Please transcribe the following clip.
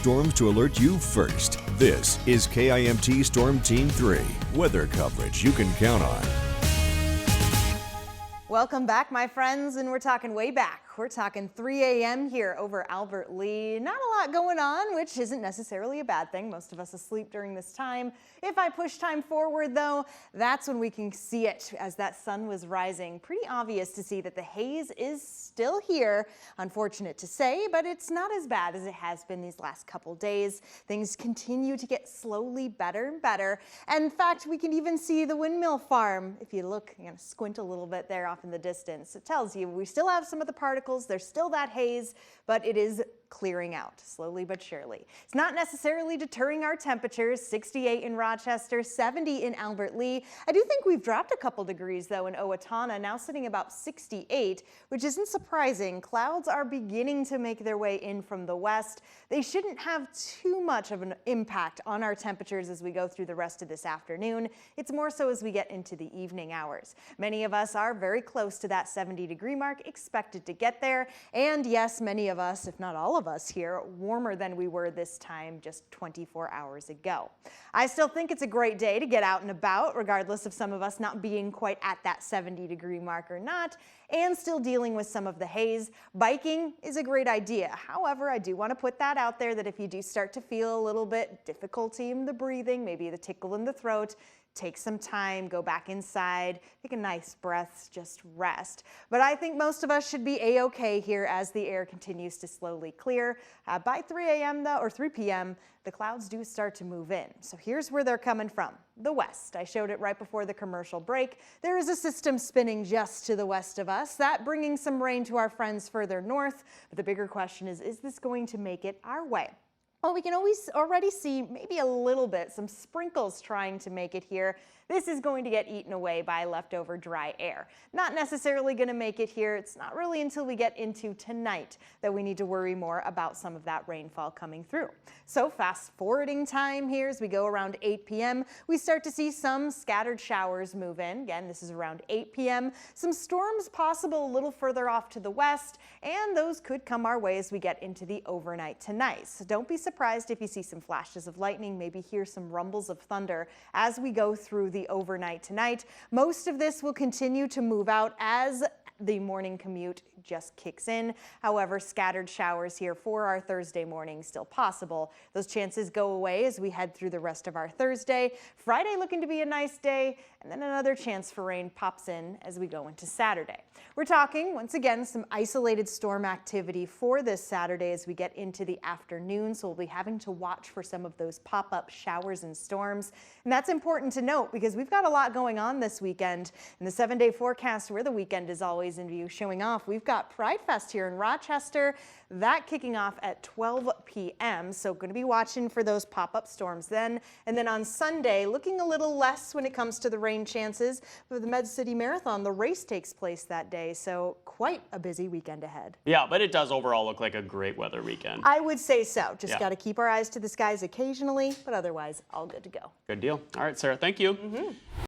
storms to alert you first. This is KIMT Storm Team 3, weather coverage you can count on. Welcome back, my friends, and we're talking way back. We're talking 3 a.m. here over Albert Lee. Not a lot going on, which isn't necessarily a bad thing. Most of us asleep during this time. If I push time forward, though, that's when we can see it as that sun was rising. Pretty obvious to see that the haze is still here. Unfortunate to say, but it's not as bad as it has been these last couple days. Things continue to get slowly better and better. And in fact, we can even see the windmill farm. If you look, you're gonna squint a little bit there off in the distance. It tells you we still have some of the particles. There's still that haze, but it is clearing out slowly but surely. It's not necessarily deterring our temperatures. 68 in Rochester, 70 in Albert Lee. I do think we've dropped a couple degrees though in Owatonna, now sitting about 68, which isn't surprising. Clouds are beginning to make their way in from the west. They shouldn't have too much of an impact on our temperatures as we go through the rest of this afternoon. It's more so as we get into the evening hours. Many of us are very close to that 70-degree mark, expected to get there. And yes, many of us, if not all of us here, warmer than we were this time just 24 hours ago. I still think it's a great day to get out and about, regardless of some of us not being quite at that 70-degree mark or not, and still dealing with some of the haze. Biking is a great idea. However, I do want to put that out there that if you do start to feel a little bit difficulty in the breathing, maybe the tickle in the throat, take some time, go back inside, take a nice breath, just rest. But I think most of us should be a-okay here as the air continues to slowly clear. By 3 a.m. though, or 3 p.m., the clouds do start to move in. So here's where they're coming from. The west. I showed it right before the commercial break. There is a system spinning just to the west of us, that bringing some rain to our friends further north. But the bigger question is this going to make it our way? Well, we can already see maybe a little bit, some sprinkles trying to make it here. This is going to get eaten away by leftover dry air. Not necessarily going to make it here. It's not really until we get into tonight that we need to worry more about some of that rainfall coming through. So fast forwarding time here as we go around 8 p.m., we start to see some scattered showers move in. Again, this is around 8 p.m. Some storms possible a little further off to the west, and those could come our way as we get into the overnight tonight. So don't be surprised if you see some flashes of lightning, maybe hear some rumbles of thunder as we go through the overnight tonight. Most of this will continue to move out as the morning commute just kicks in. However, scattered showers here for our Thursday morning still possible. Those chances go away as we head through the rest of our Thursday. Friday looking to be a nice day, and then another chance for rain pops in as we go into Saturday. We're talking, once again, some isolated storm activity for this Saturday as we get into the afternoon, so we'll be having to watch for some of those pop-up showers and storms. And that's important to note because we've got a lot going on this weekend. In the 7-day forecast, where the weekend is always in view showing off, we've got Pride Fest here in Rochester, that kicking off at 12 p.m. So going to be watching for those pop-up storms then. And then on Sunday, looking a little less when it comes to the rain chances. For the Med City Marathon, the race takes place that day. So quite a busy weekend ahead. Yeah, but it does overall look like a great weather weekend. I would say so. Just got to keep our eyes to the skies occasionally, but otherwise all good to go. Good deal. All right, Sarah, thank you.